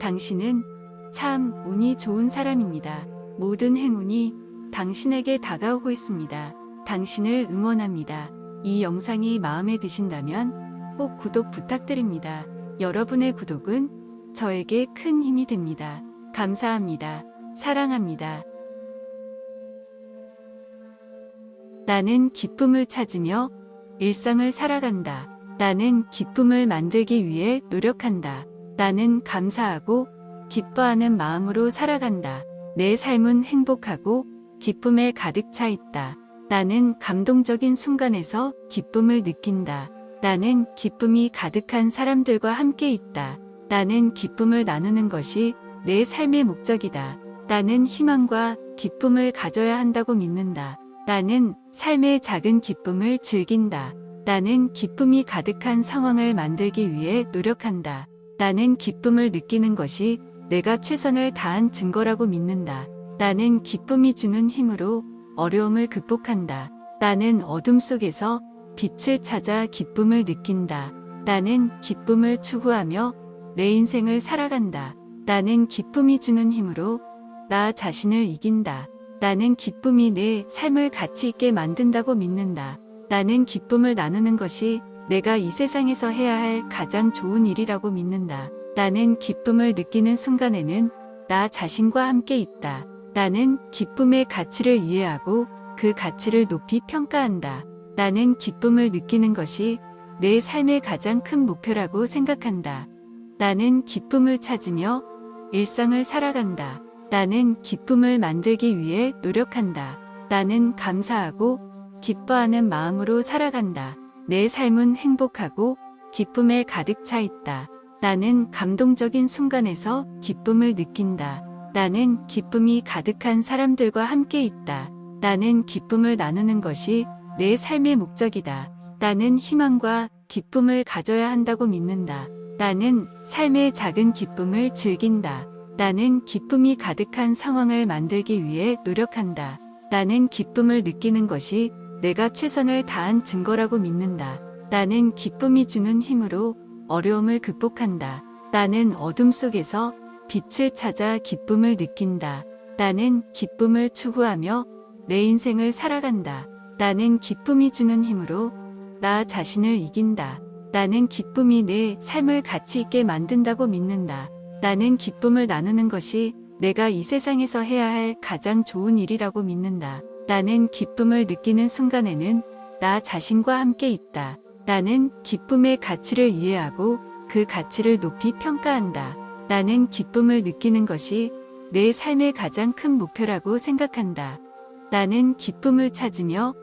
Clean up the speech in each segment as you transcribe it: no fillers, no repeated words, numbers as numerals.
당신은 참 운이 좋은 사람입니다. 모든 행운이 당신에게 다가오고 있습니다. 당신을 응원합니다. 이 영상이 마음에 드신다면 꼭 구독 부탁드립니다. 여러분의 구독은 저에게 큰 힘이 됩니다. 감사합니다. 사랑합니다. 나는 기쁨을 찾으며 일상을 살아간다. 나는 기쁨을 만들기 위해 노력한다. 나는 감사하고 기뻐하는 마음으로 살아간다. 내 삶은 행복하고 기쁨에 가득 차 있다. 나는 감동적인 순간에서 기쁨을 느낀다. 나는 기쁨이 가득한 사람들과 함께 있다. 나는 기쁨을 나누는 것이 내 삶의 목적이다. 나는 희망과 기쁨을 가져야 한다고 믿는다. 나는 삶의 작은 기쁨을 즐긴다. 나는 기쁨이 가득한 상황을 만들기 위해 노력한다. 나는 기쁨을 느끼는 것이 내가 최선을 다한 증거라고 믿는다. 나는 기쁨이 주는 힘으로 어려움을 극복한다. 나는 어둠 속에서 빛을 찾아 기쁨을 느낀다. 나는 기쁨을 추구하며 내 인생을 살아간다. 나는 기쁨이 주는 힘으로 나 자신을 이긴다. 나는 기쁨이 내 삶을 가치 있게 만든다고 믿는다. 나는 기쁨을 나누는 것이 내가 이 세상에서 해야 할 가장 좋은 일이라고 믿는다. 나는 기쁨을 느끼는 순간에는 나 자신과 함께 있다. 나는 기쁨의 가치를 이해하고 그 가치를 높이 평가한다. 나는 기쁨을 느끼는 것이 내 삶의 가장 큰 목표라고 생각한다. 나는 기쁨을 찾으며 일상을 살아간다. 나는 기쁨을 만들기 위해 노력한다. 나는 감사하고 기뻐하는 마음으로 살아간다. 내 삶은 행복하고 기쁨에 가득 차 있다. 나는 감동적인 순간에서 기쁨을 느낀다. 나는 기쁨이 가득한 사람들과 함께 있다. 나는 기쁨을 나누는 것이 내 삶의 목적이다. 나는 희망과 기쁨을 가져야 한다고 믿는다. 나는 삶의 작은 기쁨을 즐긴다. 나는 기쁨이 가득한 상황을 만들기 위해 노력한다. 나는 기쁨을 느끼는 것이 내가 최선을 다한 증거라고 믿는다. 나는 기쁨이 주는 힘으로 어려움을 극복한다. 나는 어둠 속에서 빛을 찾아 기쁨을 느낀다. 나는 기쁨을 추구하며 내 인생을 살아간다. 나는 기쁨이 주는 힘으로 나 자신을 이긴다. 나는 기쁨이 내 삶을 가치 있게 만든다고 믿는다. 나는 기쁨을 나누는 것이 내가 이 세상에서 해야 할 가장 좋은 일이라고 믿는다. 나는 기쁨을 느끼는 순간에는 나 자신과 함께 있다. 나는 기쁨의 가치를 이해하고 그 가치를 높이 평가한다. 나는 기쁨을 느끼는 것이 내 삶의 가장 큰 목표라고 생각한다. 나는 기쁨을 찾으며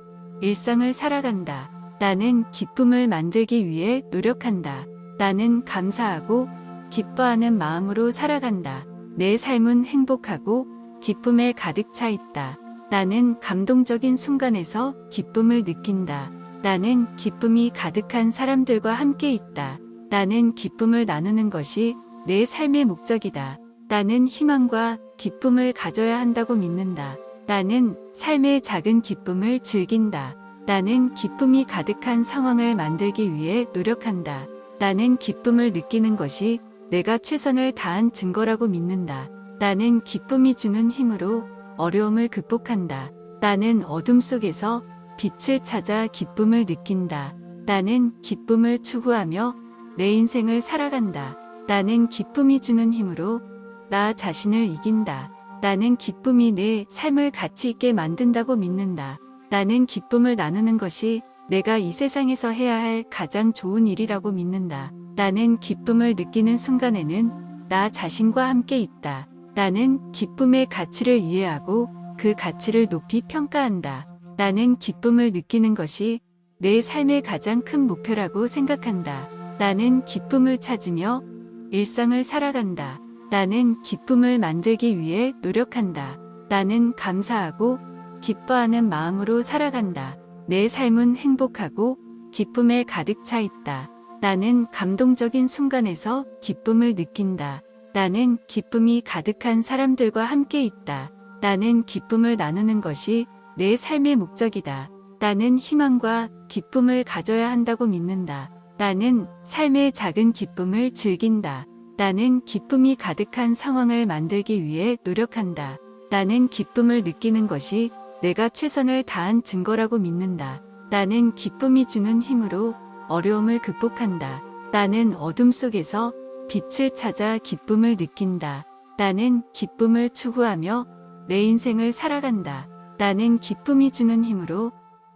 일상을 살아간다. 나는 기쁨을 만들기 위해 노력한다. 나는 감사하고 기뻐하는 마음으로 살아간다. 내 삶은 행복하고 기쁨에 가득 차 있다. 나는 감동적인 순간에서 기쁨을 느낀다. 나는 기쁨이 가득한 사람들과 함께 있다. 나는 기쁨을 나누는 것이 내 삶의 목적이다. 나는 희망과 기쁨을 가져야 한다고 믿는다. 나는 삶의 작은 기쁨을 즐긴다. 나는 기쁨이 가득한 상황을 만들기 위해 노력한다. 나는 기쁨을 느끼는 것이 내가 최선을 다한 증거라고 믿는다. 나는 기쁨이 주는 힘으로 어려움을 극복한다. 나는 어둠 속에서 빛을 찾아 기쁨을 느낀다. 나는 기쁨을 추구하며 내 인생을 살아간다. 나는 기쁨이 주는 힘으로 나 자신을 이긴다. 나는 기쁨이 내 삶을 가치 있게 만든다고 믿는다. 나는 기쁨을 나누는 것이 내가 이 세상에서 해야 할 가장 좋은 일이라고 믿는다. 나는 기쁨을 느끼는 순간에는 나 자신과 함께 있다. 나는 기쁨의 가치를 이해하고 그 가치를 높이 평가한다. 나는 기쁨을 느끼는 것이 내 삶의 가장 큰 목표라고 생각한다. 나는 기쁨을 찾으며 일상을 살아간다. 나는 기쁨을 만들기 위해 노력한다. 나는 감사하고 기뻐하는 마음으로 살아간다. 내 삶은 행복하고 기쁨에 가득 차 있다. 나는 감동적인 순간에서 기쁨을 느낀다. 나는 기쁨이 가득한 사람들과 함께 있다. 나는 기쁨을 나누는 것이 내 삶의 목적이다. 나는 희망과 기쁨을 가져야 한다고 믿는다. 나는 삶의 작은 기쁨을 즐긴다. 나는 기쁨이 가득한 상황을 만들기 위해 노력한다. 나는 기쁨을 느끼는 것이 내가 최선을 다한 증거라고 믿는다. 나는 기쁨이 주는 힘으로 어려움을 극복한다. 나는 어둠 속에서 빛을 찾아 기쁨을 느낀다. 나는 기쁨을 추구하며 내 인생을 살아간다. 나는 기쁨이 주는 힘으로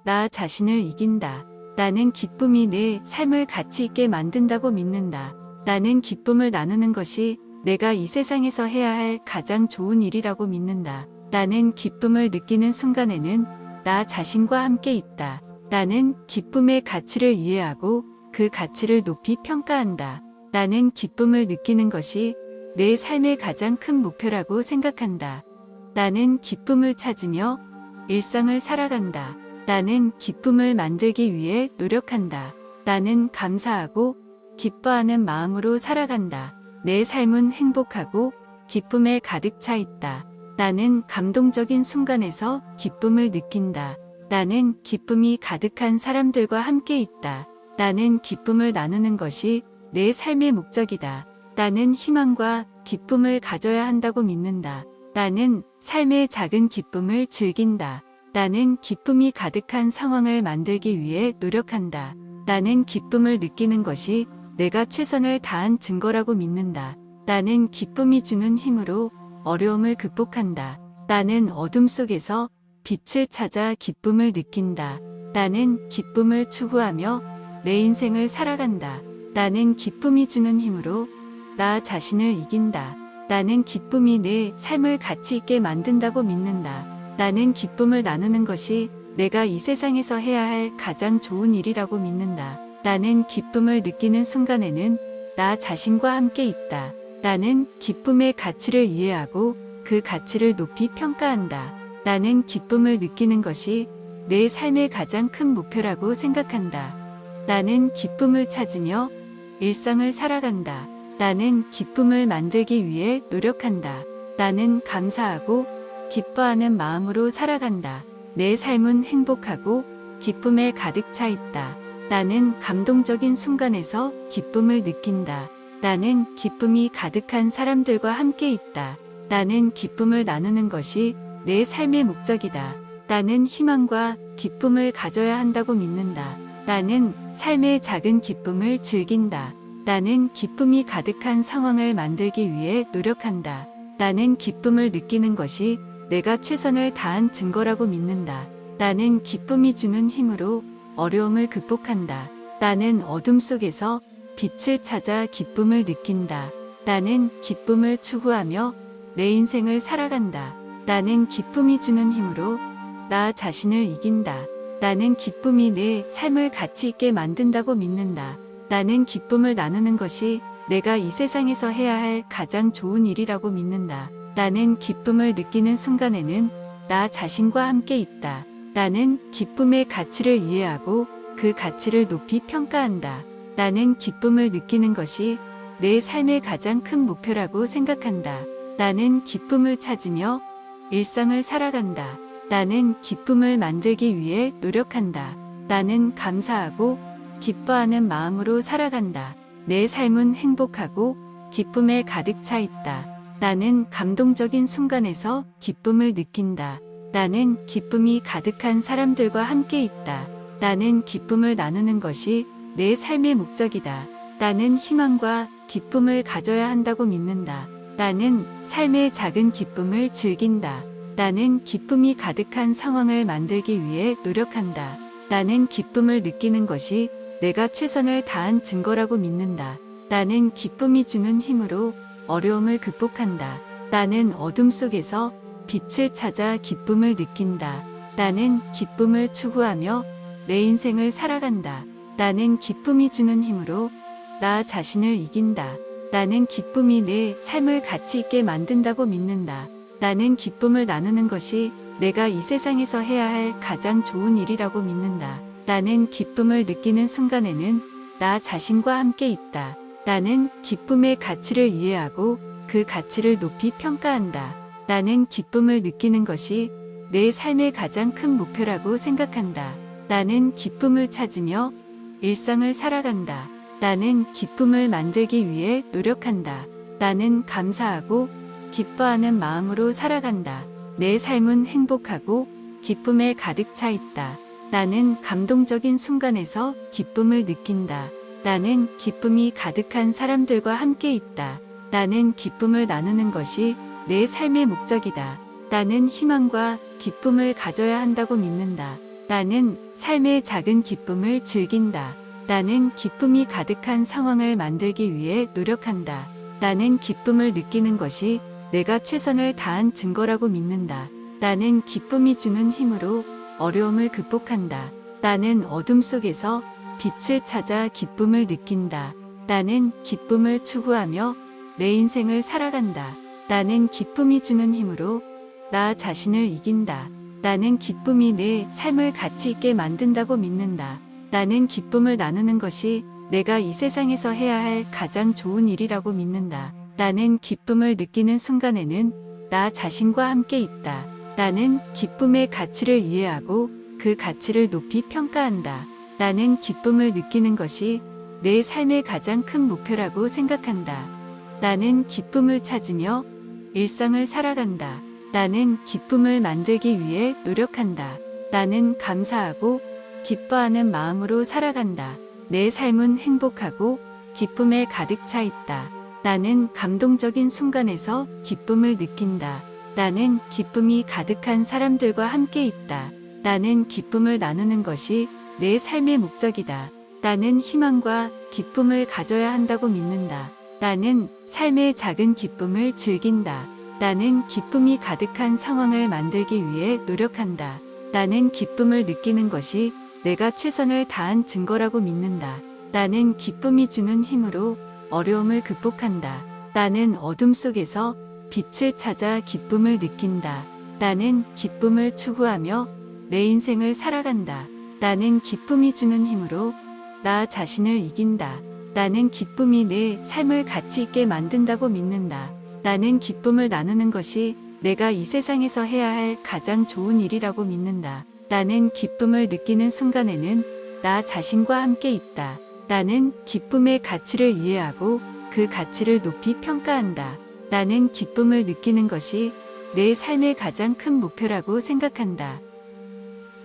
나 자신을 이긴다. 나는 기쁨이 내 삶을 가치 있게 만든다고 믿는다. 나는 기쁨을 나누는 것이 내가 이 세상에서 해야 할 가장 좋은 일이라고 믿는다. 나는 기쁨을 느끼는 순간에는 나 자신과 함께 있다. 나는 기쁨의 가치를 이해하고 그 가치를 높이 평가한다. 나는 기쁨을 느끼는 것이 내 삶의 가장 큰 목표라고 생각한다. 나는 기쁨을 찾으며 일상을 살아간다. 나는 기쁨을 만들기 위해 노력한다. 나는 감사하고 기뻐하는 마음으로 살아간다. 내 삶은 행복하고 기쁨에 가득 차 있다. 나는 감동적인 순간에서 기쁨을 느낀다. 나는 기쁨이 가득한 사람들과 함께 있다. 나는 기쁨을 나누는 것이 내 삶의 목적이다. 나는 희망과 기쁨을 가져야 한다고 믿는다. 나는 삶의 작은 기쁨을 즐긴다. 나는 기쁨이 가득한 상황을 만들기 위해 노력한다. 나는 기쁨을 느끼는 것이 내가 최선을 다한 증거라고 믿는다. 나는 기쁨이 주는 힘으로 어려움을 극복한다. 나는 어둠 속에서 빛을 찾아 기쁨을 느낀다. 나는 기쁨을 추구하며 내 인생을 살아간다. 나는 기쁨이 주는 힘으로 나 자신을 이긴다. 나는 기쁨이 내 삶을 가치 있게 만든다고 믿는다. 나는 기쁨을 나누는 것이 내가 이 세상에서 해야 할 가장 좋은 일이라고 믿는다. 나는 기쁨을 느끼는 순간에는 나 자신과 함께 있다. 나는 기쁨의 가치를 이해하고 그 가치를 높이 평가한다. 나는 기쁨을 느끼는 것이 내 삶의 가장 큰 목표라고 생각한다. 나는 기쁨을 찾으며 일상을 살아간다. 나는 기쁨을 만들기 위해 노력한다. 나는 감사하고 기뻐하는 마음으로 살아간다. 내 삶은 행복하고 기쁨에 가득 차 있다. 나는 감동적인 순간에서 기쁨을 느낀다. 나는 기쁨이 가득한 사람들과 함께 있다. 나는 기쁨을 나누는 것이 내 삶의 목적이다. 나는 희망과 기쁨을 가져야 한다고 믿는다. 나는 삶의 작은 기쁨을 즐긴다. 나는 기쁨이 가득한 상황을 만들기 위해 노력한다. 나는 기쁨을 느끼는 것이 내가 최선을 다한 증거라고 믿는다. 나는 기쁨이 주는 힘으로 어려움을 극복한다. 나는 어둠 속에서 빛을 찾아 기쁨을 느낀다. 나는 기쁨을 추구하며 내 인생을 살아간다. 나는 기쁨이 주는 힘으로 나 자신을 이긴다. 나는 기쁨이 내 삶을 가치 있게 만든다고 믿는다. 나는 기쁨을 나누는 것이 내가 이 세상에서 해야 할 가장 좋은 일이라고 믿는다. 나는 기쁨을 느끼는 순간에는 나 자신과 함께 있다. 나는 기쁨의 가치를 이해하고 그 가치를 높이 평가한다. 나는 기쁨을 느끼는 것이 내 삶의 가장 큰 목표라고 생각한다. 나는 기쁨을 찾으며 일상을 살아간다. 나는 기쁨을 만들기 위해 노력한다. 나는 감사하고 기뻐하는 마음으로 살아간다. 내 삶은 행복하고 기쁨에 가득 차 있다. 나는 감동적인 순간에서 기쁨을 느낀다. 나는 기쁨이 가득한 사람들과 함께 있다. 나는 기쁨을 나누는 것이 내 삶의 목적이다. 나는 희망과 기쁨을 가져야 한다고 믿는다. 나는 삶의 작은 기쁨을 즐긴다. 나는 기쁨이 가득한 상황을 만들기 위해 노력한다. 나는 기쁨을 느끼는 것이 내가 최선을 다한 증거라고 믿는다. 나는 기쁨이 주는 힘으로 어려움을 극복한다. 나는 어둠 속에서 빛을 찾아 기쁨을 느낀다. 나는 기쁨을 추구하며 내 인생을 살아간다. 나는 기쁨이 주는 힘으로 나 자신을 이긴다. 나는 기쁨이 내 삶을 가치 있게 만든다고 믿는다. 나는 기쁨을 나누는 것이 내가 이 세상에서 해야 할 가장 좋은 일이라고 믿는다. 나는 기쁨을 느끼는 순간에는 나 자신과 함께 있다. 나는 기쁨의 가치를 이해하고 그 가치를 높이 평가한다. 나는 기쁨을 느끼는 것이 내 삶의 가장 큰 목표라고 생각한다. 나는 기쁨을 찾으며 일상을 살아간다. 나는 기쁨을 만들기 위해 노력한다. 나는 감사하고 기뻐하는 마음으로 살아간다. 내 삶은 행복하고 기쁨에 가득 차 있다. 나는 감동적인 순간에서 기쁨을 느낀다. 나는 기쁨이 가득한 사람들과 함께 있다. 나는 기쁨을 나누는 것이 내 삶의 목적이다. 나는 희망과 기쁨을 가져야 한다고 믿는다. 나는 삶의 작은 기쁨을 즐긴다. 나는 기쁨이 가득한 상황을 만들기 위해 노력한다. 나는 기쁨을 느끼는 것이 내가 최선을 다한 증거라고 믿는다. 나는 기쁨이 주는 힘으로 어려움을 극복한다. 나는 어둠 속에서 빛을 찾아 기쁨을 느낀다. 나는 기쁨을 추구하며 내 인생을 살아간다. 나는 기쁨이 주는 힘으로 나 자신을 이긴다. 나는 기쁨이 내 삶을 가치 있게 만든다고 믿는다. 나는 기쁨을 나누는 것이 내가 이 세상에서 해야 할 가장 좋은 일이라고 믿는다. 나는 기쁨을 느끼는 순간에는 나 자신과 함께 있다. 나는 기쁨의 가치를 이해하고 그 가치를 높이 평가한다. 나는 기쁨을 느끼는 것이 내 삶의 가장 큰 목표라고 생각한다. 나는 기쁨을 찾으며 일상을 살아간다. 나는 기쁨을 만들기 위해 노력한다. 나는 감사하고 기뻐하는 마음으로 살아간다. 내 삶은 행복하고 기쁨에 가득 차 있다. 나는 감동적인 순간에서 기쁨을 느낀다. 나는 기쁨이 가득한 사람들과 함께 있다. 나는 기쁨을 나누는 것이 내 삶의 목적이다. 나는 희망과 기쁨을 가져야 한다고 믿는다. 나는 삶의 작은 기쁨을 즐긴다. 나는 기쁨이 가득한 상황을 만들기 위해 노력한다. 나는 기쁨을 느끼는 것이 내가 최선을 다한 증거라고 믿는다. 나는 기쁨이 주는 힘으로 어려움을 극복한다. 나는 어둠 속에서 빛을 찾아 기쁨을 느낀다. 나는 기쁨을 추구하며 내 인생을 살아간다. 나는 기쁨이 주는 힘으로 나 자신을 이긴다. 나는 기쁨이 내 삶을 가치 있게 만든다고 믿는다. 나는 기쁨을 나누는 것이 내가 이 세상에서 해야 할 가장 좋은 일이라고 믿는다. 나는 기쁨을 느끼는 순간에는 나 자신과 함께 있다. 나는 기쁨의 가치를 이해하고 그 가치를 높이 평가한다. 나는 기쁨을 느끼는 것이 내 삶의 가장 큰 목표라고 생각한다.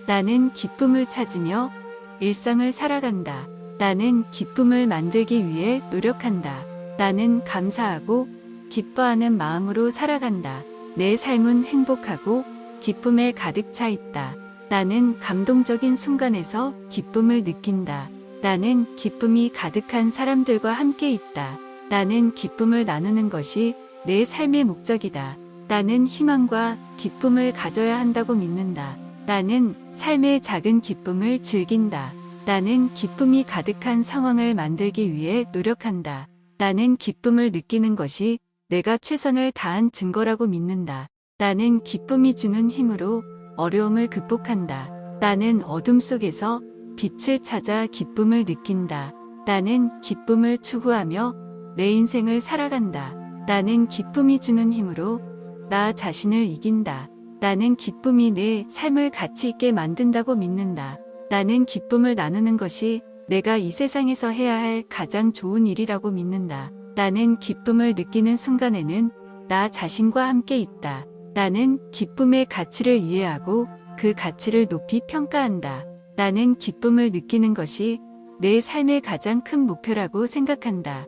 나는 기쁨을 찾으며 일상을 살아간다. 나는 기쁨을 만들기 위해 노력한다. 나는 감사하고 기뻐하는 마음으로 살아간다. 내 삶은 행복하고 기쁨에 가득 차 있다. 나는 감동적인 순간에서 기쁨을 느낀다. 나는 기쁨이 가득한 사람들과 함께 있다. 나는 기쁨을 나누는 것이 내 삶의 목적이다. 나는 희망과 기쁨을 가져야 한다고 믿는다. 나는 삶의 작은 기쁨을 즐긴다. 나는 기쁨이 가득한 상황을 만들기 위해 노력한다. 나는 기쁨을 느끼는 것이 내가 최선을 다한 증거라고 믿는다. 나는 기쁨이 주는 힘으로 어려움을 극복한다. 나는 어둠 속에서 빛을 찾아 기쁨을 느낀다. 나는 기쁨을 추구하며 내 인생을 살아간다. 나는 기쁨이 주는 힘으로 나 자신을 이긴다. 나는 기쁨이 내 삶을 가치 있게 만든다고 믿는다. 나는 기쁨을 나누는 것이 내가 이 세상에서 해야 할 가장 좋은 일이라고 믿는다. 나는 기쁨을 느끼는 순간에는 나 자신과 함께 있다. 나는 기쁨의 가치를 이해하고 그 가치를 높이 평가한다. 나는 기쁨을 느끼는 것이 내 삶의 가장 큰 목표라고 생각한다.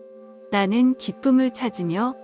나는 기쁨을 찾으며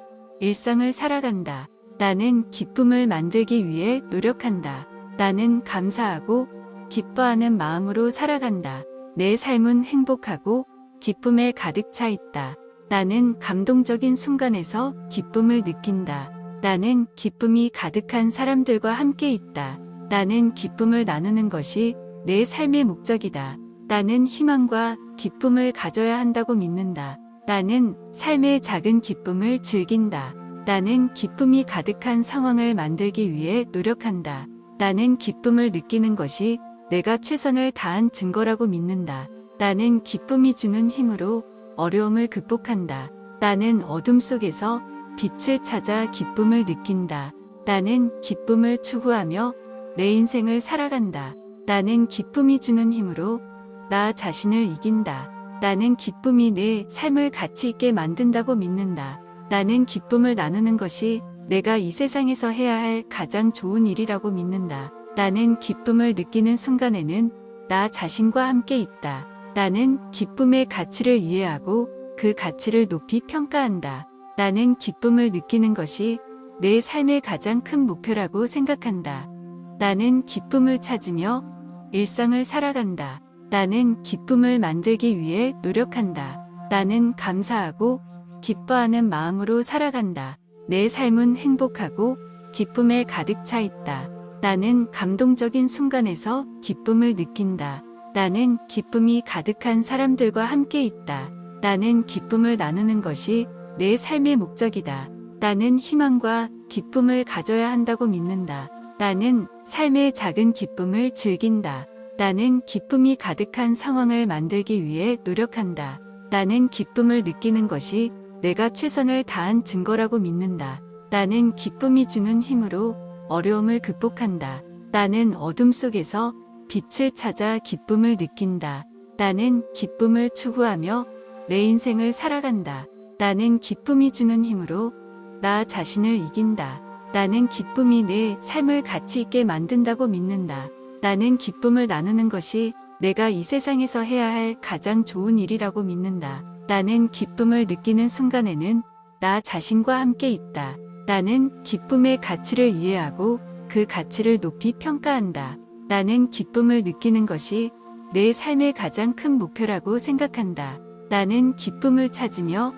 일상을 살아간다. 나는 기쁨을 만들기 위해 노력한다. 나는 감사하고 기뻐하는 마음으로 살아간다. 내 삶은 행복하고 기쁨에 가득 차 있다. 나는 감동적인 순간에서 기쁨을 느낀다. 나는 기쁨이 가득한 사람들과 함께 있다. 나는 기쁨을 나누는 것이 내 삶의 목적이다. 나는 희망과 기쁨을 가져야 한다고 믿는다. 나는 삶의 작은 기쁨을 즐긴다. 나는 기쁨이 가득한 상황을 만들기 위해 노력한다. 나는 기쁨을 느끼는 것이 내가 최선을 다한 증거라고 믿는다. 나는 기쁨이 주는 힘으로 어려움을 극복한다. 나는 어둠 속에서 빛을 찾아 기쁨을 느낀다. 나는 기쁨을 추구하며 내 인생을 살아간다. 나는 기쁨이 주는 힘으로 나 자신을 이긴다. 나는 기쁨이 내 삶을 가치 있게 만든다고 믿는다. 나는 기쁨을 나누는 것이 내가 이 세상에서 해야 할 가장 좋은 일이라고 믿는다. 나는 기쁨을 느끼는 순간에는 나 자신과 함께 있다. 나는 기쁨의 가치를 이해하고 그 가치를 높이 평가한다. 나는 기쁨을 느끼는 것이 내 삶의 가장 큰 목표라고 생각한다. 나는 기쁨을 찾으며 일상을 살아간다. 나는 기쁨을 만들기 위해 노력한다. 나는 감사하고 기뻐하는 마음으로 살아간다. 내 삶은 행복하고 기쁨에 가득 차 있다. 나는 감동적인 순간에서 기쁨을 느낀다. 나는 기쁨이 가득한 사람들과 함께 있다. 나는 기쁨을 나누는 것이 내 삶의 목적이다. 나는 희망과 기쁨을 가져야 한다고 믿는다. 나는 삶의 작은 기쁨을 즐긴다. 나는 기쁨이 가득한 상황을 만들기 위해 노력한다. 나는 기쁨을 느끼는 것이 내가 최선을 다한 증거라고 믿는다. 나는 기쁨이 주는 힘으로 어려움을 극복한다. 나는 어둠 속에서 빛을 찾아 기쁨을 느낀다. 나는 기쁨을 추구하며 내 인생을 살아간다. 나는 기쁨이 주는 힘으로 나 자신을 이긴다. 나는 기쁨이 내 삶을 가치 있게 만든다고 믿는다. 나는 기쁨을 나누는 것이 내가 이 세상에서 해야 할 가장 좋은 일이라고 믿는다. 나는 기쁨을 느끼는 순간에는 나 자신과 함께 있다. 나는 기쁨의 가치를 이해하고 그 가치를 높이 평가한다. 나는 기쁨을 느끼는 것이 내 삶의 가장 큰 목표라고 생각한다. 나는 기쁨을 찾으며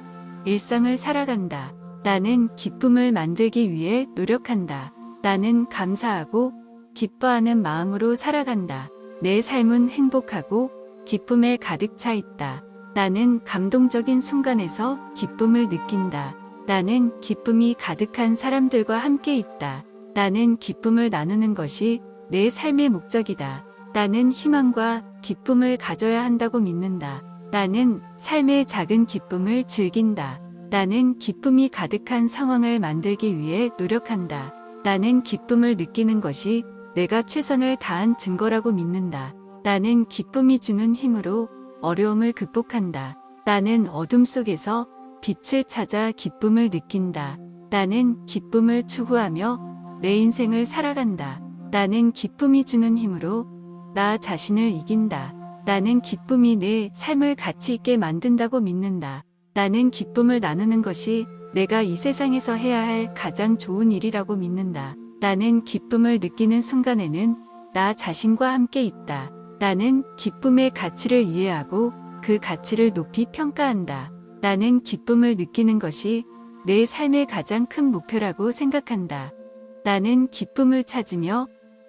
일상을 살아간다. 나는 기쁨을 만들기 위해 노력한다. 나는 감사하고 기뻐하는 마음으로 살아간다. 내 삶은 행복하고 기쁨에 가득 차 있다. 나는 감동적인 순간에서 기쁨을 느낀다. 나는 기쁨이 가득한 사람들과 함께 있다. 나는 기쁨을 나누는 것이 내 삶의 목적이다. 나는 희망과 기쁨을 가져야 한다고 믿는다. 나는 삶의 작은 기쁨을 즐긴다. 나는 기쁨이 가득한 상황을 만들기 위해 노력한다. 나는 기쁨을 느끼는 것이 내가 최선을 다한 증거라고 믿는다. 나는 기쁨이 주는 힘으로 어려움을 극복한다. 나는 어둠 속에서 빛을 찾아 기쁨을 느낀다. 나는 기쁨을 추구하며 내 인생을 살아간다. 나는 기쁨이 주는 힘으로 나 자신을 이긴다. 나는 기쁨이 내 삶을 가치 있게 만든다고 믿는다. 나는 기쁨을 나누는 것이 내가 이 세상에서 해야 할 가장 좋은 일이라고 믿는다. 나는 기쁨을 느끼는 순간에는 나 자신과 함께 있다. 나는 기쁨의 가치를 이해하고 그 가치를 높이 평가한다. 나는 기쁨을 느끼는 것이 내 삶의 가장 큰 목표라고 생각한다. 나는 기쁨을 찾으며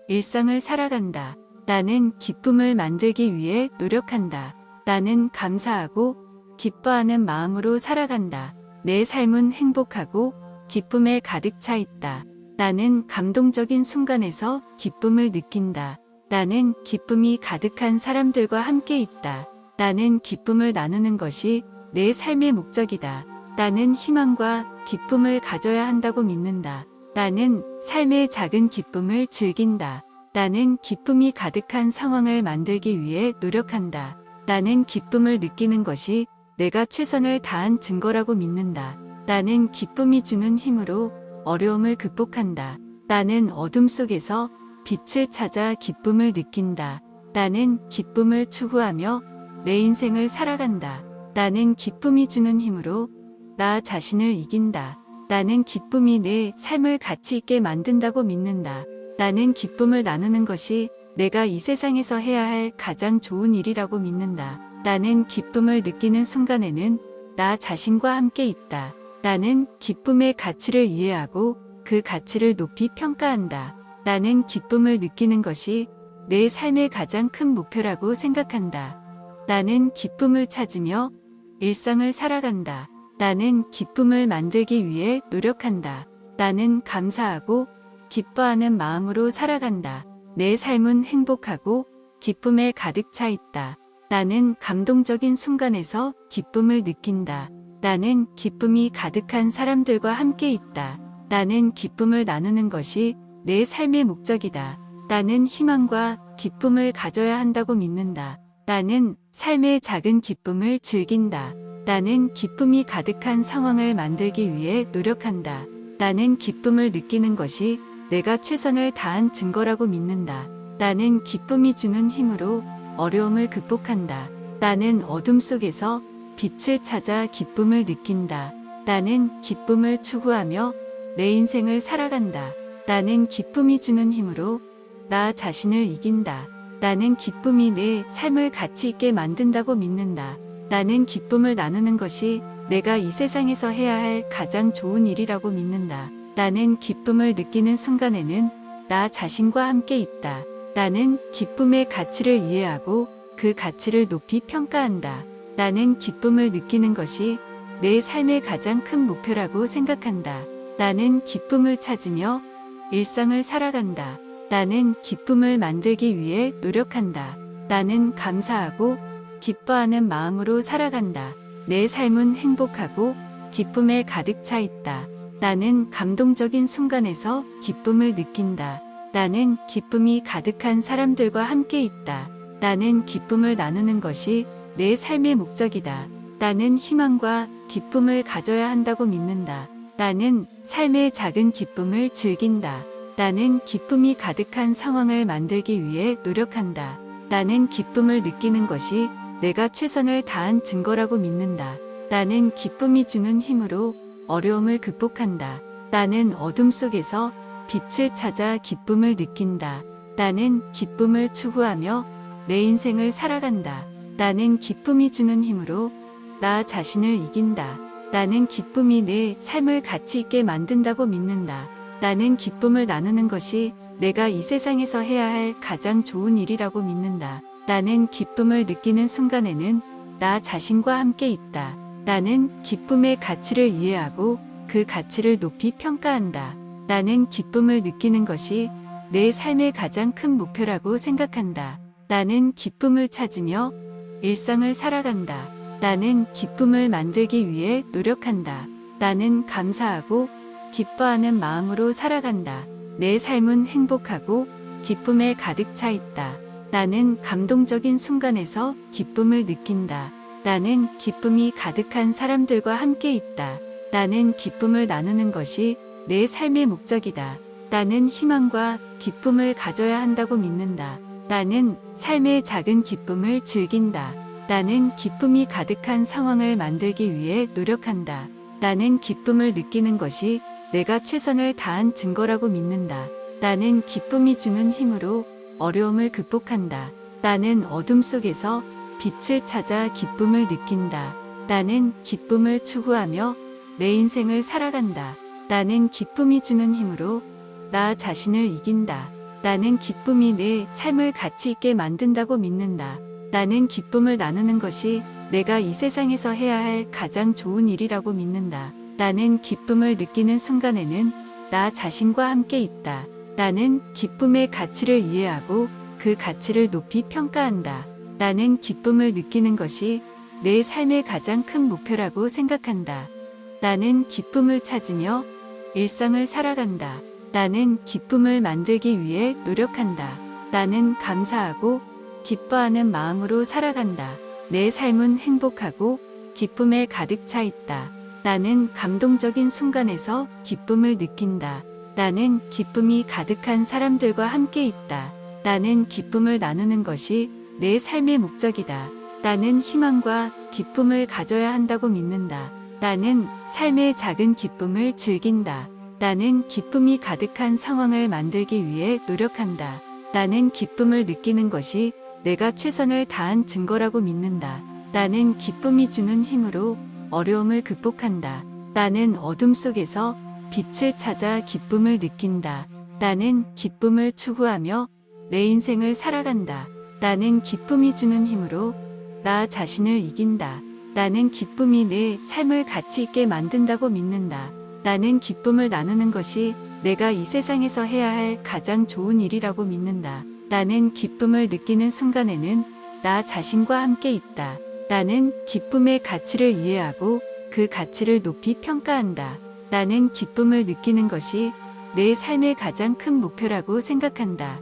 일상을 살아간다. 나는 기쁨을 만들기 위해 노력한다. 나는 감사하고 기뻐하는 마음으로 살아간다. 내 삶은 행복하고 기쁨에 가득 차 있다. 나는 감동적인 순간에서 기쁨을 느낀다. 나는 기쁨이 가득한 사람들과 함께 있다. 나는 기쁨을 나누는 것이 내 삶의 목적이다. 나는 희망과 기쁨을 가져야 한다고 믿는다. 나는 삶의 작은 기쁨을 즐긴다. 나는 기쁨이 가득한 상황을 만들기 위해 노력한다. 나는 기쁨을 느끼는 것이 내가 최선을 다한 증거라고 믿는다. 나는 기쁨이 주는 힘으로 어려움을 극복한다. 나는 어둠 속에서 빛을 찾아 기쁨을 느낀다. 나는 기쁨을 추구하며 내 인생을 살아간다. 나는 기쁨이 주는 힘으로 나 자신을 이긴다. 나는 기쁨이 내 삶을 가치 있게 만든다고 믿는다. 나는 기쁨을 나누는 것이 내가 이 세상에서 해야 할 가장 좋은 일이라고 믿는다. 나는 기쁨을 느끼는 순간에는 나 자신과 함께 있다. 나는 기쁨의 가치를 이해하고 그 가치를 높이 평가한다. 나는 기쁨을 느끼는 것이 내 삶의 가장 큰 목표라고 생각한다. 나는 기쁨을 찾으며 일상을 살아간다. 나는 기쁨을 만들기 위해 노력한다. 나는 감사하고 기뻐하는 마음으로 살아간다. 내 삶은 행복하고 기쁨에 가득 차 있다. 나는 감동적인 순간에서 기쁨을 느낀다. 나는 기쁨이 가득한 사람들과 함께 있다. 나는 기쁨을 나누는 것이 내 삶의 목적이다. 나는 희망과 기쁨을 가져야 한다고 믿는다. 나는 삶의 작은 기쁨을 즐긴다. 나는 기쁨이 가득한 상황을 만들기 위해 노력한다. 나는 기쁨을 느끼는 것이 내가 최선을 다한 증거라고 믿는다. 나는 기쁨이 주는 힘으로 어려움을 극복한다. 나는 어둠 속에서 빛을 찾아 기쁨을 느낀다. 나는 기쁨을 추구하며 내 인생을 살아간다. 나는 기쁨이 주는 힘으로 나 자신을 이긴다. 나는 기쁨이 내 삶을 가치 있게 만든다고 믿는다. 나는 기쁨을 나누는 것이 내가 이 세상에서 해야 할 가장 좋은 일이라고 믿는다. 나는 기쁨을 느끼는 순간에는 나 자신과 함께 있다. 나는 기쁨의 가치를 이해하고 그 가치를 높이 평가한다. 나는 기쁨을 느끼는 것이 내 삶의 가장 큰 목표라고 생각한다. 나는 기쁨을 찾으며 일상을 살아간다. 나는 기쁨을 만들기 위해 노력한다. 나는 감사하고 기뻐하는 마음으로 살아간다. 내 삶은 행복하고 기쁨에 가득 차 있다. 나는 감동적인 순간에서 기쁨을 느낀다. 나는 기쁨이 가득한 사람들과 함께 있다. 나는 기쁨을 나누는 것이 내 삶의 목적이다. 나는 희망과 기쁨을 가져야 한다고 믿는다. 나는 삶의 작은 기쁨을 즐긴다. 나는 기쁨이 가득한 상황을 만들기 위해 노력한다. 나는 기쁨을 느끼는 것이 내가 최선을 다한 증거라고 믿는다. 나는 기쁨이 주는 힘으로 어려움을 극복한다. 나는 어둠 속에서 빛을 찾아 기쁨을 느낀다. 나는 기쁨을 추구하며 내 인생을 살아간다. 나는 기쁨이 주는 힘으로 나 자신을 이긴다. 나는 기쁨이 내 삶을 가치 있게 만든다고 믿는다. 나는 기쁨을 나누는 것이 내가 이 세상에서 해야 할 가장 좋은 일이라고 믿는다. 나는 기쁨을 느끼는 순간에는 나 자신과 함께 있다. 나는 기쁨의 가치를 이해하고 그 가치를 높이 평가한다. 나는 기쁨을 느끼는 것이 내 삶의 가장 큰 목표라고 생각한다. 나는 기쁨을 찾으며 일상을 살아간다. 나는 기쁨을 만들기 위해 노력한다. 나는 감사하고 기뻐하는 마음으로 살아간다. 내 삶은 행복하고 기쁨에 가득 차 있다. 나는 감동적인 순간에서 기쁨을 느낀다. 나는 기쁨이 가득한 사람들과 함께 있다. 나는 기쁨을 나누는 것이 내 삶의 목적이다. 나는 희망과 기쁨을 가져야 한다고 믿는다. 나는 삶의 작은 기쁨을 즐긴다. 나는 기쁨이 가득한 상황을 만들기 위해 노력한다. 나는 기쁨을 느끼는 것이 내가 최선을 다한 증거라고 믿는다. 나는 기쁨이 주는 힘으로 어려움을 극복한다. 나는 어둠 속에서 빛을 찾아 기쁨을 느낀다. 나는 기쁨을 추구하며 내 인생을 살아간다. 나는 기쁨이 주는 힘으로 나 자신을 이긴다. 나는 기쁨이 내 삶을 가치 있게 만든다고 믿는다. 나는 기쁨을 나누는 것이 내가 이 세상에서 해야 할 가장 좋은 일이라고 믿는다. 나는 기쁨을 느끼는 순간에는 나 자신과 함께 있다. 나는 기쁨의 가치를 이해하고 그 가치를 높이 평가한다. 나는 기쁨을 느끼는 것이 내 삶의 가장 큰 목표라고 생각한다. 나는 기쁨을 찾으며 일상을 살아간다. 나는 기쁨을 만들기 위해 노력한다. 나는 감사하고 기뻐하는 마음으로 살아간다. 내 삶은 행복하고 기쁨에 가득 차 있다. 나는 감동적인 순간에서 기쁨을 느낀다. 나는 기쁨이 가득한 사람들과 함께 있다. 나는 기쁨을 나누는 것이 내 삶의 목적이다. 나는 희망과 기쁨을 가져야 한다고 믿는다. 나는 삶의 작은 기쁨을 즐긴다. 나는 기쁨이 가득한 상황을 만들기 위해 노력한다. 나는 기쁨을 느끼는 것이 내가 최선을 다한 증거라고 믿는다. 나는 기쁨이 주는 힘으로 어려움을 극복한다. 나는 어둠 속에서 빛을 찾아 기쁨을 느낀다. 나는 기쁨을 추구하며 내 인생을 살아간다. 나는 기쁨이 주는 힘으로 나 자신을 이긴다. 나는 기쁨이 내 삶을 가치 있게 만든다고 믿는다. 나는 기쁨을 나누는 것이 내가 이 세상에서 해야 할 가장 좋은 일이라고 믿는다. 나는 기쁨을 느끼는 순간에는 나 자신과 함께 있다. 나는 기쁨의 가치를 이해하고 그 가치를 높이 평가한다. 나는 기쁨을 느끼는 것이 내 삶의 가장 큰 목표라고 생각한다.